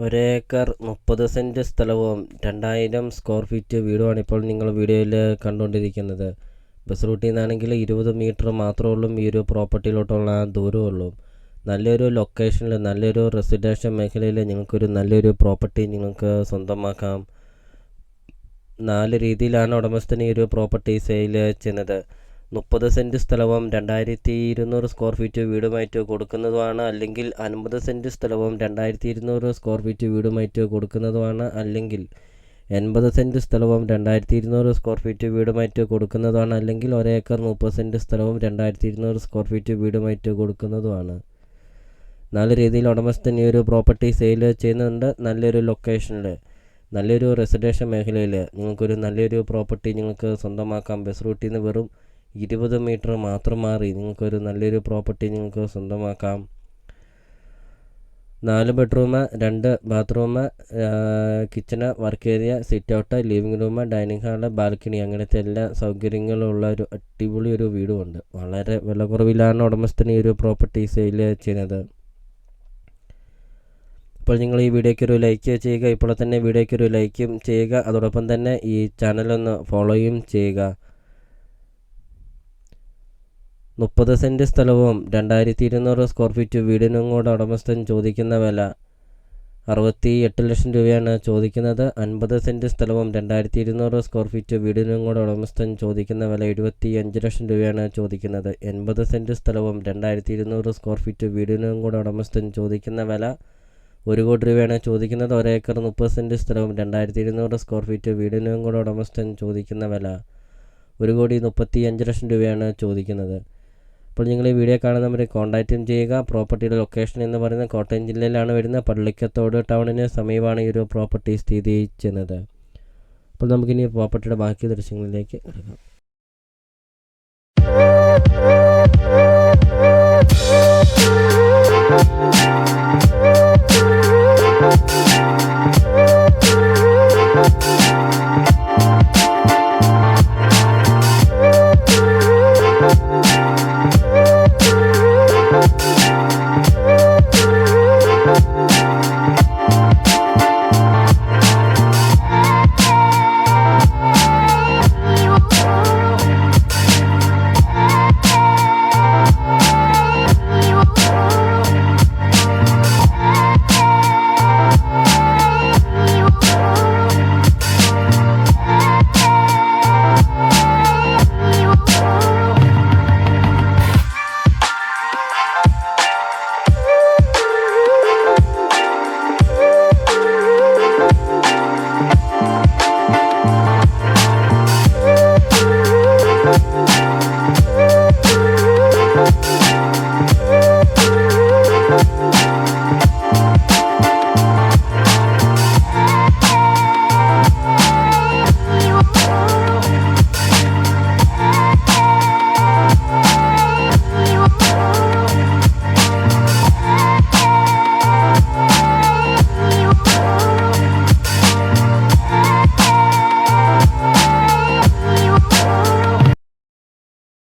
ഒരേക്കർ 30 സെൻറ്റ് സ്ഥലവും 2000 square feet വീടുമാണ് ഇപ്പോൾ നിങ്ങൾ വീഡിയോയിൽ കണ്ടുകൊണ്ടിരിക്കുന്നത്. ബസ് റൂട്ടിൽ നിന്നാണെങ്കിൽ 20 മീറ്റർ മാത്രമേ ഉള്ളൂ ഈ ഒരു പ്രോപ്പർട്ടിയിലോട്ടുള്ള ദൂരമുള്ളൂ. നല്ലൊരു ലൊക്കേഷനിൽ, നല്ലൊരു റെസിഡൻഷ്യൽ മേഖലയിൽ നിങ്ങൾക്കൊരു നല്ലൊരു പ്രോപ്പർട്ടി നിങ്ങൾക്ക് സ്വന്തമാക്കാം. 4 രീതിയിലാണ് ഉടമസ്ഥന് ഈ ഒരു പ്രോപ്പർട്ടി സെയിൽ ചെയ്യുന്നത്. 30 സെൻറ്റ് സ്ഥലവും 2200 സ്ക്വയർ ഫീറ്റ് വീടുമായിട്ട് കൊടുക്കുന്നതുമാണ്, അല്ലെങ്കിൽ 50 സെൻറ്റ് സ്ഥലവും 2200 സ്ക്വയർ ഫീറ്റ് വീടുമായിട്ട് കൊടുക്കുന്നതുമാണ്, അല്ലെങ്കിൽ 80 സെൻറ്റ് സ്ഥലവും 2200 സ്ക്വയർ ഫീറ്റ് വീടുമായിട്ട് കൊടുക്കുന്നതാണ്, അല്ലെങ്കിൽ ഒരേക്കർ 30 സെൻറ്റ് സ്ഥലവും 2200 സ്ക്വയർ ഫീറ്റ് വീടുമായിട്ട് കൊടുക്കുന്നതുമാണ്. 4 രീതിയിൽ ഉടമസ്ഥൻ ഈ ഒരു പ്രോപ്പർട്ടി സെയിൽ ചെയ്യുന്നുണ്ട്. നല്ലൊരു ലൊക്കേഷനിൽ, നല്ലൊരു റെസിഡൻഷ്യൽ മേഖലയിൽ നിങ്ങൾക്കൊരു നല്ലൊരു പ്രോപ്പർട്ടി നിങ്ങൾക്ക് സ്വന്തമാക്കാം. ബസ് റൂട്ടിൽ നിന്ന് വെറും 20 മീറ്റർ മാത്രം മാറി നിങ്ങൾക്കൊരു നല്ലൊരു പ്രോപ്പർട്ടി നിങ്ങൾക്ക് സ്വന്തമാക്കാം. 4 bedroom, 2 bathroom, kitchen, work area, sit out, living room, dining hall, balcony, അങ്ങനത്തെ എല്ലാ സൗകര്യങ്ങളുള്ള ഒരു അടിപൊളി ഒരു വീടുമുണ്ട്. വളരെ വില കുറവിലാണ് ഉടമസ്ഥന് ഈ ഒരു പ്രോപ്പർട്ടി സെയിൽ ചെയ്യുന്നത്. അപ്പോൾ നിങ്ങൾ ഈ വീഡിയോയ്ക്ക് ഒരു ലൈക്ക് ചെയ്യുക. ഇപ്പോൾ തന്നെ വീഡിയോയ്ക്ക് ഒരു ലൈക്കും ചെയ്യുക. അതോടൊപ്പം തന്നെ ഈ ചാനലൊന്ന് ഫോളോയും ചെയ്യുക. 30 സെൻറ്റ് സ്ഥലവും 2200 സ്ക്വയർ ഫീറ്റ് വീടിനും കൂടെ ഉടമസ്ഥൻ ചോദിക്കുന്ന വില 68 ലക്ഷം രൂപയാണ് ചോദിക്കുന്നത്. 50 സെൻറ്റ് സ്ഥലവും 2200 സ്ക്വയർ ഫീറ്റ് വീടിനും കൂടെ ഉടമസ്ഥൻ ചോദിക്കുന്ന വില 75 ലക്ഷം രൂപയാണ് ചോദിക്കുന്നത്. 80 സെൻറ്റ് സ്ഥലവും 2200 സ്ക്വയർ ഫീറ്റ് വീടിനും കൂടെ ഉടമസ്ഥൻ ചോദിക്കുന്ന വില 1 കോടി രൂപയാണ് ചോദിക്കുന്നത്. ഒരേക്കർ 30 സെൻറ്റ് സ്ഥലവും 2200 സ്ക്വയർ ഫീറ്റ് വീടിനും കൂടെ ഉടമസ്ഥൻ ചോദിക്കുന്ന വില 1,35 ലക്ഷം രൂപയാണ് ചോദിക്കുന്നത്. അപ്പോൾ നിങ്ങൾ ഈ വീഡിയോ കാണുന്നവരെ കോൺടാക്റ്റും ചെയ്യുക. പ്രോപ്പർട്ടിയുടെ ലൊക്കേഷൻ എന്ന് പറയുന്നത് കോട്ടയം ജില്ലയിലാണ് വരുന്നത്. പള്ളിക്കത്തോട് ടൗണിന് സമീപമാണ് ഈ ഒരു പ്രോപ്പർട്ടി സ്ഥിതി ചെയ്യുന്നത്. അപ്പോൾ നമുക്കിനി പ്രോപ്പർട്ടിയുടെ ബാക്കി ദൃശ്യങ്ങളിലേക്ക് എടുക്കാം.